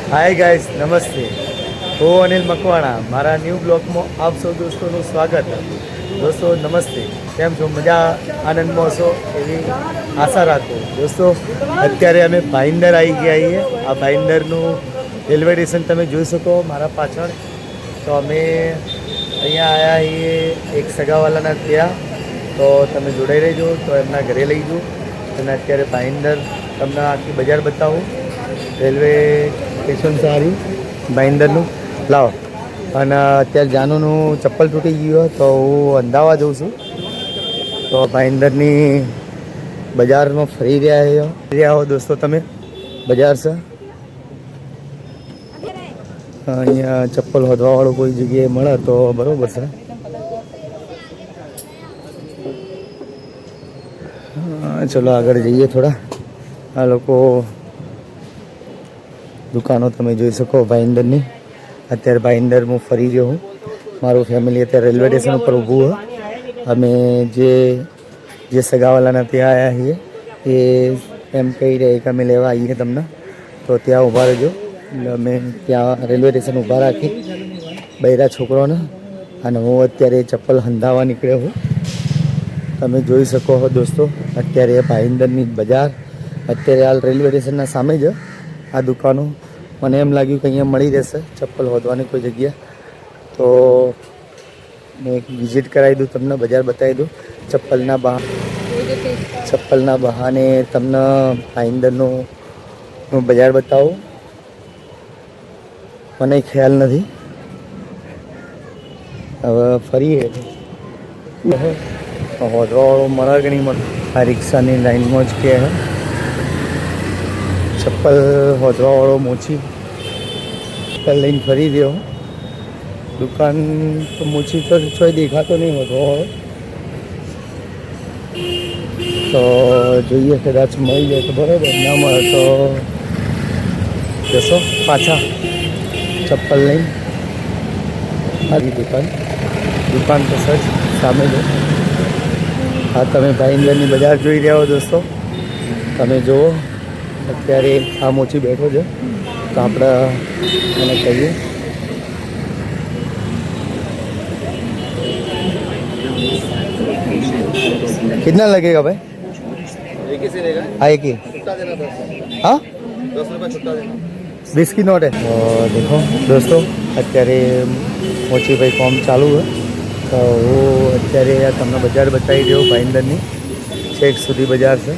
Hi guys, નમસ્તે. હું અનિલ મકવાણા, મારા ન્યૂ બ્લોગમાં આપ સૌ દોસ્તોનું સ્વાગત. દોસ્તો નમસ્તે, કેમ છો? મજા આનંદમાં હશો એવી આશા રાખો. દોસ્તો અત્યારે અમે ભાઈંદર આવી ગયા છીએ. આ ભાઈંદરનું રેલવે સ્ટેશન તમે જોઈ શકો મારા પાછળ. તો અમે અહીંયા આવ્યા છીએ એક સગાવાલાના ત્યાં. તો તમે જોડાઈ રહેજો, તો એમના ઘરે લઈ જાઉં અને અત્યારે ભાઈંદર તમને આખી બજાર બતાવું. રેલવે સ્ટેશન સારી ભાઈંદરનું લાવો. અને અત્યારે જાનુનું ચપ્પલ તૂટી ગયું તો હું અમદાવાદ જઉં છું. તો ભાઈંદરની બજારમાં ફરી રહ્યા હો દોસ્તો તમે. બજાર છે અહીંયા ચપ્પલ હોદવાવાળું કોઈ જગ્યાએ મળે તો બરાબર છે. ચલો આગળ જઈએ થોડા. આ લોકો દુકાનો તમે જોઈ શકો ભાઈંદરની. અત્યારે ભાઈંદર હું ફરી રહ્યો હું. મારું ફેમિલી અત્યારે રેલવે સ્ટેશન ઉપર ઊભું હોય. અમે જે સગાવાલાના ત્યાં આવ્યા છીએ એ એમ કહી રહ્યા કે અમે લેવા આવીએ તમને, તો ત્યાં ઊભા રહેજો. એટલે અમે ત્યાં રેલવે સ્ટેશન ઊભા રાખી બૈરા છોકરોને. અને હું અત્યારે ચપ્પલ હંધાવા નીકળ્યો હું. તમે જોઈ શકો છો દોસ્તો અત્યારે ભાઈંદરની બજાર. અત્યારે હાલ રેલવે સ્ટેશનના સામે જ આ દુકાનો. મને એમ લાગ્યું કે અહીંયા મળી રહેશે ચપ્પલ હોદવાની કોઈ જગ્યા, તો મેં એક વિઝિટ કરાવી દઉં, તમને બજાર બતાવી દઉં. ચપ્પલના બહાને તમને ભાઈંદરનું બજાર બતાવું. મને ખ્યાલ નથી, હવે ફરીએ. હોદવાવાળો મળે કે નહીં મળે, આ રિક્ષાની લાઈનમાં જ કે ચપ્પલ હોદવાવાળો મોચી ચપ્પલ લઈને ફરી રહ્યો. દુકાન તો મોચી તો છોય દેખાતો નહીં હોદવાવાળો. તો જોઈએ કદાચ મળી જાય તો બરાબર, ના મળે તો જશો પાછા ચપ્પલ લઈને. આવી દુકાન તો સર સામે જ. હા, તમે ભાઈંદરની બજાર જોઈ રહ્યા હો દોસ્તો. તમે જુઓ અત્યારે આ મોચી બેઠો છે, તો આપણે એને કહીએ कितना लगेगा भाई? एक ही से रहेगा। हाँ, एक ही। छुट्टा देना 10। हाँ, 10 रुपये छुट्टा देना। 20 की नोट है। और देखो दोस्तों અત્યારે મોચીભાઈ ફોર્મ ચાલુ है. તો હું અત્યારે તમને બજાર બતાવી દઉં ભાઈંદરની. છેક સુધી બજાર છે.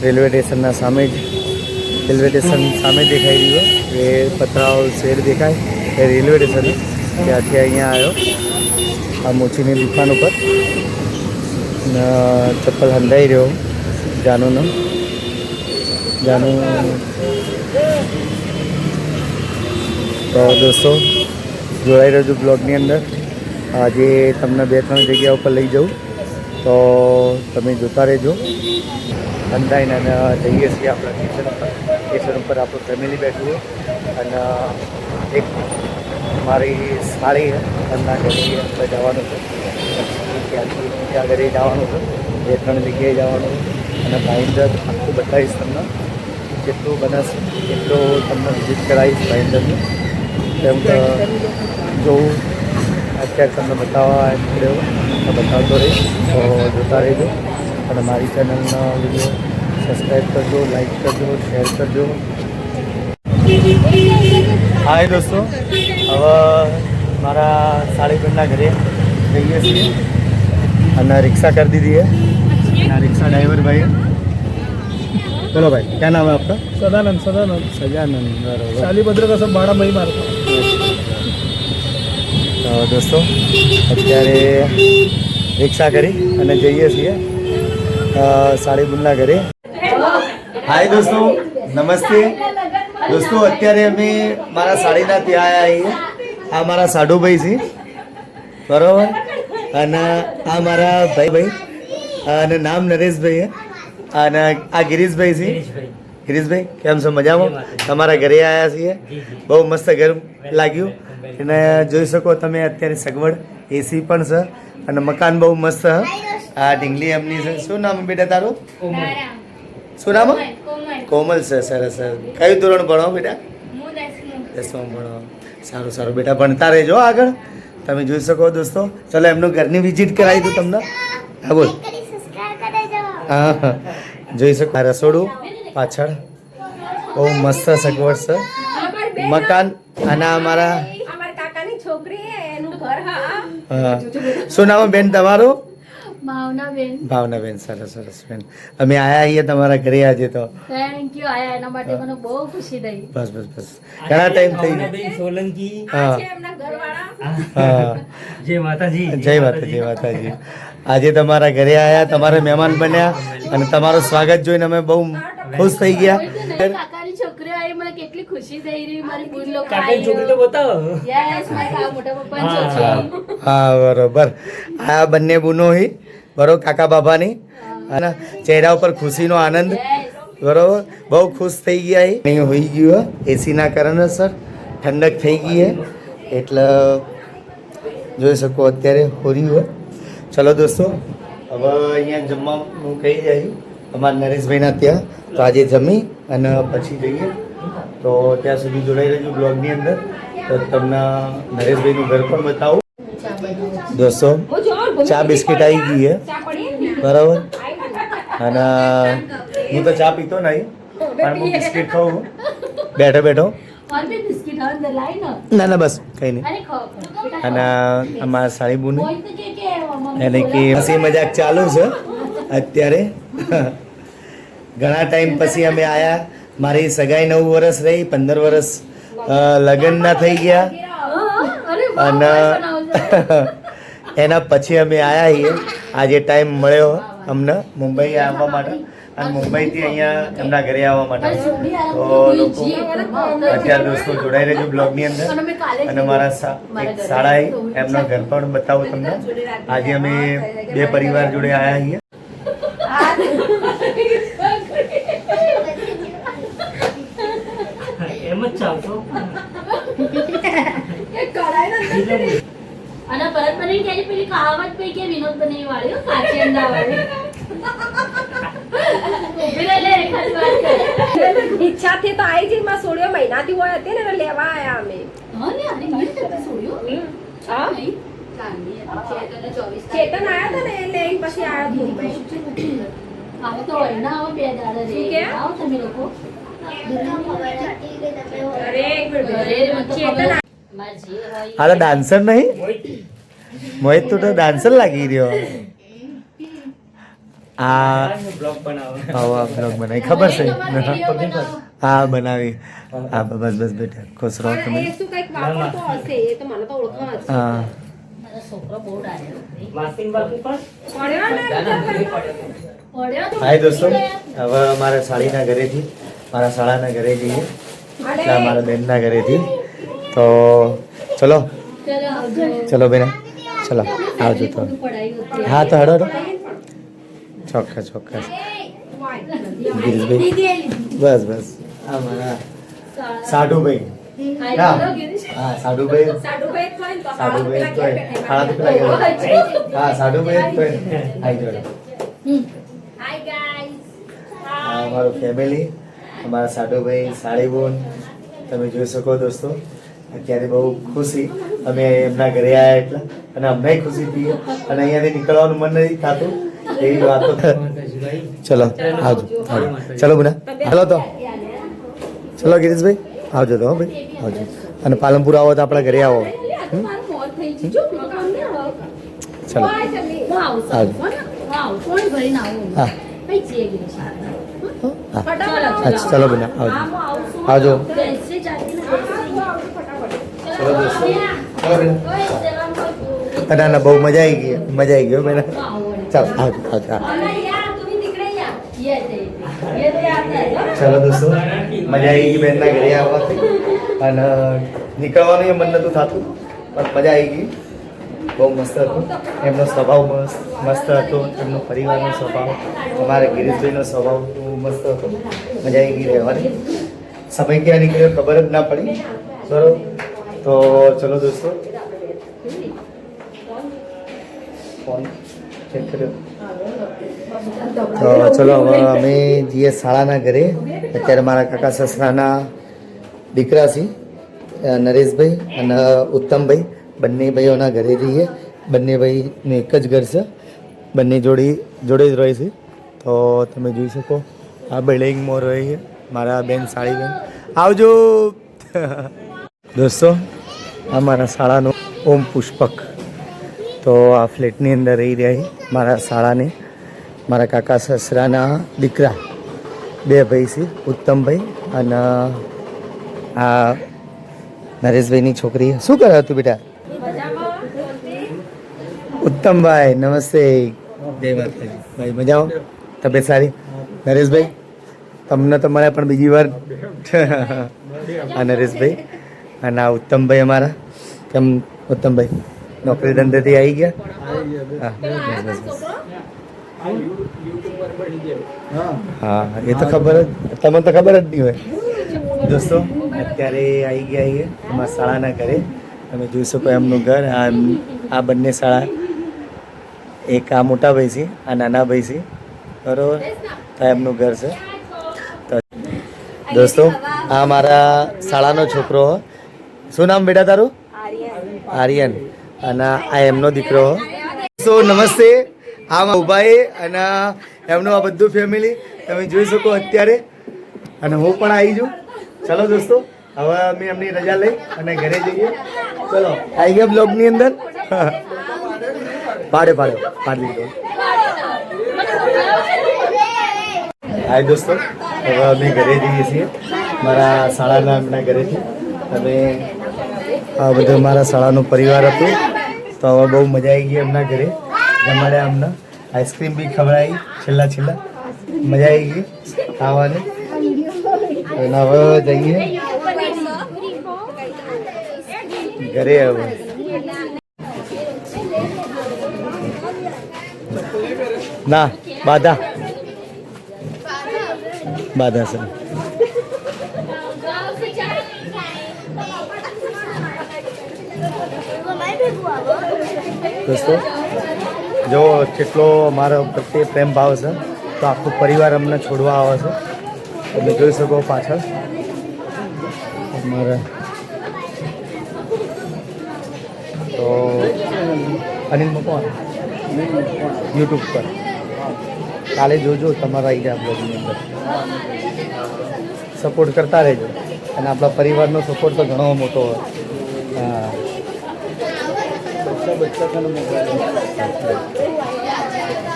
રેલવે સ્ટેશનના સામે જ, રેલવે સ્ટેશન સામે દેખાઈ રહ્યું એ પતરાઓ શેડ દેખાય એ રેલવે સ્ટેશન. ત્યાંથી અહીંયા આવ્યો આ મોચીની દુકાન ઉપર. ચપ્પલ હંધાઈ રહ્યો જાનુ. તો દોસ્તો જોડાઈ રહેજો બ્લોગની અંદર. આજે તમને 2-3 જગ્યા ઉપર લઈ જાઉં, તો તમે જોતા રહેજો. હંધાઈને અને જઈએ છીએ આપણા સ્ટેશન ઉપર આપણું ફેમિલી બેઠું હોય. અને એક મારી સાળી એમના ઘરે આપણે જવાનું છે. ત્યાંથી ત્યાં ઘરે જવાનું છે, 2-3 જગ્યાએ જવાનું. અને ભાઈંદર આખું બતાવીશ તમને. જેટલું બનશે એટલું તમને વિઝિટ કરાવીશ ભાઈંદરનું. કેમ કે જોઉં અત્યારે તમને બતાવવા નીકળ્યો તો બતાવતો રહીશ. તો જોતા રહેજો અને મારી ચેનલનો વિડીયો સબસ્ક્રાઈબ કરજો, લાઈક કરજો, શેર કરજો. હાય દોસ્તો, હવે મારા સાળીબેનના ઘરે જઈએ છીએ અને રિक्शा कर दी है. रिक्शा ड्राइवर भाई है. चलो भाई, क्या नाम है आपका? सदानंद बरोबर. शालीभद्र का सब भाड़ा मैं ही मारता हूँ. તો દોસ્તો અત્યારે રિક્ષા કરી અને જઈએ છીએ સાળીબુનના ઘરે. હાય દોસ્તો, નમસ્તે દોસ્તો. અત્યારે અમે મારા સાળીના ત્યાં આવ્યા છીએ. આ મારા સાડુભાઈ છે બરોબર. અને આ મારા ભાઈ અને નામ નરેશભાઈ છે. અને આ ગિરીશભાઈ છે. ગિરીશભાઈ કેમ છો? મજામાં? તમારા ઘરે આવ્યા છીએ. બહુ મસ્ત ઘર લાગ્યું. અને જોઈ શકો તમે અત્યારે સગવડ એસી પણ છે અને મકાન બહુ મસ્ત છે. આ ઢીંગલી એમની છે. શું નામ બેટા તારું? શું નામ? કોમલ છે, સરસ સર. કયું ધોરણ ભણો બેટા? હું 10મું. 10માં ભણો. સારું સારું બેટા, ભણતા રહેજો આગળ. તમે જોઈ શકો દોસ્તો. ચલો એમનું ઘરની વિઝિટ કરાવી દઉં તમને. હા બોલ. હા હા જોઈ શકો આ રસોડું પાછળ બહુ મસ્ત સગવડ છે. મકાન અને અમારા અમારા કાકાની છોકરી હે, એનું ઘર હા. હા. શું નામ બેન તમારું? ભાવનાબેન. ભાવનાબેન, સરસ સરસ બેન. અમે આયા છીએ તમારા ઘરે આજે તો. થેન્ક યુ આયા એના માટે મને બહુ ખુશી થઈ. બસ બસ બસ ઘણા ટાઈમ થઈ ગયો. ભાવનાબેન સોલંકી. હા છે એમના ઘરવાળા. હા જય માતાજી. જય માતાજી, જય માતાજી. આજે તમારા ઘરે આયા, તમારા મહેમાન બન્યા અને તમારું સ્વાગત જોઈને અમે બહુ ખુશ થઈ ગયા. કાકાની છોકરી આવી મને કેટલી ખુશી થઈ રહી. મારી બુન લોકો કાકાની છોકરી તો બતાવો. યસ મારા મોટા પપ્પાની છોકરી. હા બરોબર. આ બંને બુનો હી બરોબર, કાકા બાબાની. અને ચહેરા ઉપર ખુશીનો આનંદ. બરોબર, બહુ ખુશ થઈ ગયા હી. અહીં હોઈ ગયું એસીના કારણે સર ઠંડક થઈ ગઈ હે એટલે જોઈ શકો અત્યારે હોર્યું હોય. ચલો દોસ્તો, હવે અહીંયા જમવાનું કહી જાય અમારા નરેશભાઈના ત્યાં. તો આજે જમી અને પછી જઈએ. તો ત્યાં સુધી જોડાઈ રહેજો બ્લોગની અંદર. તો તમને નરેશભાઈનું ઘર પણ બતાવું. દોસ્તો ચા બિસ્કિટ આવી ગઈ હે બરાબર. અને હું તો ચા પીતો નહીં પણ હું બિસ્કિટ ખાઉં બેઠો બેઠો. और भी बिस्किट अंदर लाई ना. ના ના બસ કંઈ નહીં. अरे खाओ. અને અમારા સાળી બુને बोल तो के मम्मी એને કે હસી મજાક ચાલુ છે અત્યારે. ઘણા ટાઈમ પછી અમે આયા. મારી સગાઈ 9 વર્ષ રહી, 15 વર્ષ લગ્ન ના થઈ ગયા अरे वाह અને એના પછી અમે આયા છીએ. આજે ટાઈમ મળ્યો અમને મુંબઈ આવવા માટે અને મુંબઈથી અહીંયા એમના ઘરે આવવા માટે. તો લોકો અત્યારે દોસ્તો જોડાઈ રહેજો બ્લોગની અંદર. અને મારા એક શાળાએ એમનો ઘર પણ બતાવું તમને. આજે અમે 2 પરિવાર જોડે આવ્યા છીએ. એમ જ ચાલતો. અને પરત બની કે પેલી કહાવત પઈ કે વિનોદ બની વાળી હો, કાચી અંડા વાળી. ઉભી રહે લે ખાલી વાત કરે. ઈચ્છાથી તો આવી જઈ માં સોળિયો મહિનાથી હોય હતી ને એટલે લેવા આયા અમે. હા ને આની મને તો છોડ્યો. હા? નહીં ચાંદી હતી. ચેતન 24 ચેતન આયા હતા ને એટલે એ પછી આયા મુંબઈ. આવો તો હોય ના આવો 2 દાડા રે. શું કે? આવો તમે લોકો. અરે એક મિનિટ. અરે મત ચેતન માર જે હોય આ તો ડાન્સર નહીં મોહિત, તું તો ડાન્સર લાગી રહ્યો. આ બ્લોગ બનાવો. આવા બ્લોગ બનાવી ખબર છે? તમારો વિડીયો બનાવો. હા બનાવી. હા બસ બસ બેટા ખુશ રહો તમે. એ શું કઈક વાપરતો હશે એ તો મને તો ઓળખવા જ. હા મારો છોકરો બહુ ડાયો છે. માસીન બાપુ પણ પડ્યો ને પડ્યો તો હાય દોસ્તો, હવે અમારા સાળીના ઘરેથી મારા શાળાના ઘરે જઈએ. એટલે અમારા બેનના ઘરેથી. તો ચલો ચલો આવજો. ચલો બેના ચલો આવજો તો. પડાઈ હોતી. હા તો હડો હડો. ચોક્કસ ચોક્કસ ગિરીશભાઈ બસ બસ. હા મારા સાઢુભાઈ. ના હા સાઢુભાઈ. સાડુભાઈ જ હોય ને તો સાઢુભાઈ પેલા જ ઘેર તો હા તો પેલા ઘરે. હા સાઢુભાઈ જ તો આઈ જોડે. Hi guys. આ અમારું ફેમિલી, અમારા સાઢુભાઈ, સાળીબોન. તમે જોઈ શકો દોસ્તો અત્યારે બહુ ખુશી. અમે એમના ઘરે આવ્યા એટલે અને અમને ખુશી થઈ અને અહીંયાથી નીકળવાનું મન નથી થતું એવી વાતો. ચલો આવજો આવજો. ચલો બુના હાલો તો. ચલો ગિરીશભાઈ આવજો તો હો ભાઈ આવજો. અને પાલનપુર આવો તો આપણા ઘરે આવો. મારું મોર થઈ ગયું. જો પેલો કામ ને આવો. ચલો હું આવું આવજો. હું આવું. કોણ ભરીને આવું. હા કઈ છીએ ગયું છે. હા અચ્છા ચલો બુના આવજો આવજો. બેસે જાતી ચલો દોસ્તો ચલો બેના. ના ના બહુ મજા આવી ગઈ બેના. ચાલો આવજો આવજો હા. ચલો દોસ્તો મજા આવી ગઈ બેનના ઘરે આવવાથી અને નીકળવાનું એ મન નહોતું થતું પણ મજા આવી ગઈ. બહુ મસ્ત હતું. એમનો સ્વભાવ મસ્ત હતો. એમનો પરિવારનો સ્વભાવ, અમારા ગિરીશભાઈનો સ્વભાવ બહુ મસ્ત હતો. મજા આવી ગઈ રહેવાની. સમય ક્યાં નીકળ્યો ખબર જ ના પડી. બરોબર તો ચલો દોસ્તો ફોન ચેક કર્યો. તો ચલો હવે અમે જઈએ શાળાના ઘરે. અત્યારે મારા કાકા સસરાના દીકરા છે નરેશભાઈ અને ઉત્તમભાઈ, બંને ભાઈઓના ઘરે જઈએ. બંને ભાઈનું એક જ ઘર છે, બંને જોડે જ રહે છે. તો તમે જોઈ શકો આ બિલ્ડિંગમાં રહે છે મારા બેન સાળીબેન. આવજો દોસ્તો. આ મારા શાળાનું ઓમ પુષ્પક. તો આ ફ્લેટની અંદર રહી રહ્યા છે મારા શાળાને મારા કાકા સસરાના દીકરા, બે ભાઈ છે, ઉત્તમભાઈ અને આ નરેશભાઈની છોકરી. શું કરે તું બેટા? ઉત્તમભાઈ નમસ્તે. જય માતાજી ભાઈ, મજા આવો? તબિયત સારી? નરેશભાઈ તમને તો મળ્યા પણ બીજી વાર. આ નરેશભાઈ અને આ ઉત્તમભાઈ અમારા. કેમ ઉત્તમભાઈ, નોકરી ધંધેથી આવી ગયા? હા બસ બસ. હા એ તો ખબર જ, તમને તો ખબર જ નહીં હોય. દોસ્તો અત્યારે આવી ગયા છીએ અમારા શાળાના ઘરે. તમે જોઈ શકો એમનું ઘર. આ બંને શાળા, એક આ મોટા ભાઈ છે, આ નાના ભાઈ છે, બરોબર. તો એમનું ઘર છે. તો દોસ્તો આ મારા શાળાનો છોકરો. શું નામ બેટા તારું? આર્યન. અને આ એમનો દીકરો. સો નમસ્તે. આ ઉભાઈ અને એમનું આ બધું ફેમિલી તમે જોઈ શકો અત્યારે. અને હું પણ આવી છું. ચલો દોસ્તો હવે અમે એમની રજા લઈ અને ઘરે જઈએ. ચલો આવી ગયા બ્લોગની અંદર. પાડી લીધો. હાય દોસ્તો, હવે અમે ઘરે જઈએ છીએ મારા શાળાના એમના ઘરેથી. અમે આ બધું મારા શાળાનું પરિવાર હતું. તો હવે બહુ મજા આવી ગઈ એમના ઘરે. જમાડ્યા અમને, આઈસ્ક્રીમ બી ખવડાવી છેલ્લા મજા આવી ગઈ ખાવાની. અને હવે જઈએ ઘરે. હવે ના બાધા છે. દોસ્તો જો કેટલો અમારો પ્રત્યે પ્રેમ ભાવ છે. તો આખો પરિવાર અમને છોડવા આવે છે. તમે જોઈ શકો પાછળ અમારા. તો અનિલ મકવાણ યુટ્યુબ પર કાલે જોજો. તમારા આવી જાય બ્લોગની અંદર. સપોર્ટ કરતા રહેજો. અને આપણા પરિવારનો સપોર્ટ તો ઘણો મોટો હોય. હા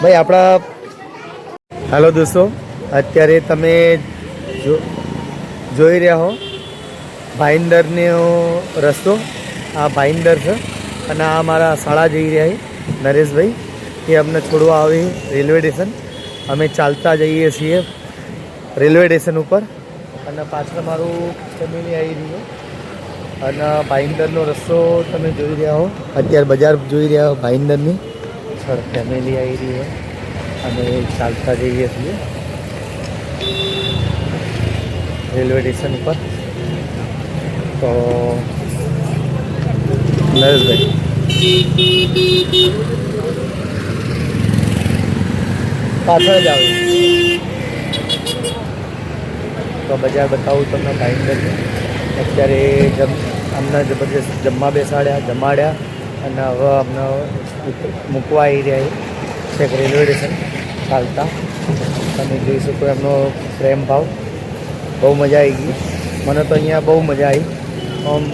ભાઈ આપણા. હાલો દોસ્તો, અત્યારે તમે જોઈ રહ્યા હો ભાઈંદરનો રસ્તો. આ ભાઈંદર છે અને આ મારા શાળા જઈ રહ્યા છે નરેશભાઈ. એ અમને છોડવા આવે રેલવે સ્ટેશન. અમે ચાલતા જઈએ છીએ રેલવે સ્ટેશન ઉપર. અને પાછળ મારું ફેમિલી આવી રહ્યું. અને ભાઈંદરનો રસ્તો તમે જોઈ રહ્યા હો. અત્યારે બજાર જોઈ રહ્યા હો ભાઈંદરની. સર ફેમિલી આવી રહી હોય અને ચાલતા જઈએ છીએ રેલવે સ્ટેશન ઉપર. તો નરેશભાઈ પાછળ જ આવે. તો બજાર બતાવું તમને ભાઈંદર. અત્યારે અમને જબરજસ્ત જમાડ્યા અને હવે અમને મૂકવા આવી રહ્યા છે રેલવે સ્ટેશન ચાલતા. તમે જોઈ શકો એમનો પ્રેમ ભાવ. બહુ મજા આવી ગઈ. મને તો અહીંયા બહુ મજા આવી. આમ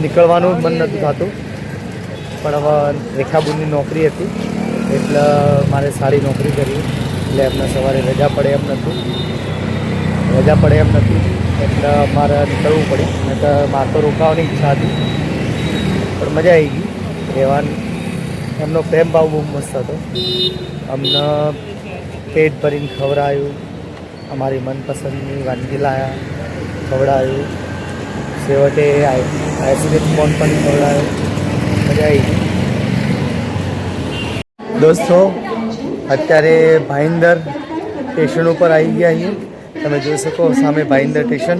નીકળવાનું મન નહોતું થતું. પણ હવે રેખાબુનની નોકરી હતી એટલે મારે સારી નોકરી કરી. એટલે એમને સવારે રજા પડે એમ નથી એટલે મારે નીકળવું પડ્યું. નહીં તો મારે તો રોકાવાની ઈચ્છા હતી પણ મજા આવી ગઈ રહેવાની. એમનો પ્રેમ ભાવ બહુ મસ્ત હતો. અમને પેટ ભરીને ખવડાવ્યું. અમારી મનપસંદની વાનગી લાવ્યા, ખવડાવ્યું. છેવટે આઈસ્ક્રીમ કોન પણ ખવડાવ્યો. મજા આવી ગઈ. દોસ્તો અત્યારે ભાઈંદર સ્ટેશન ઉપર આવી ગયા છીએ. તમે જોઈ શકો સામે ભાઈંદર સ્ટેશન.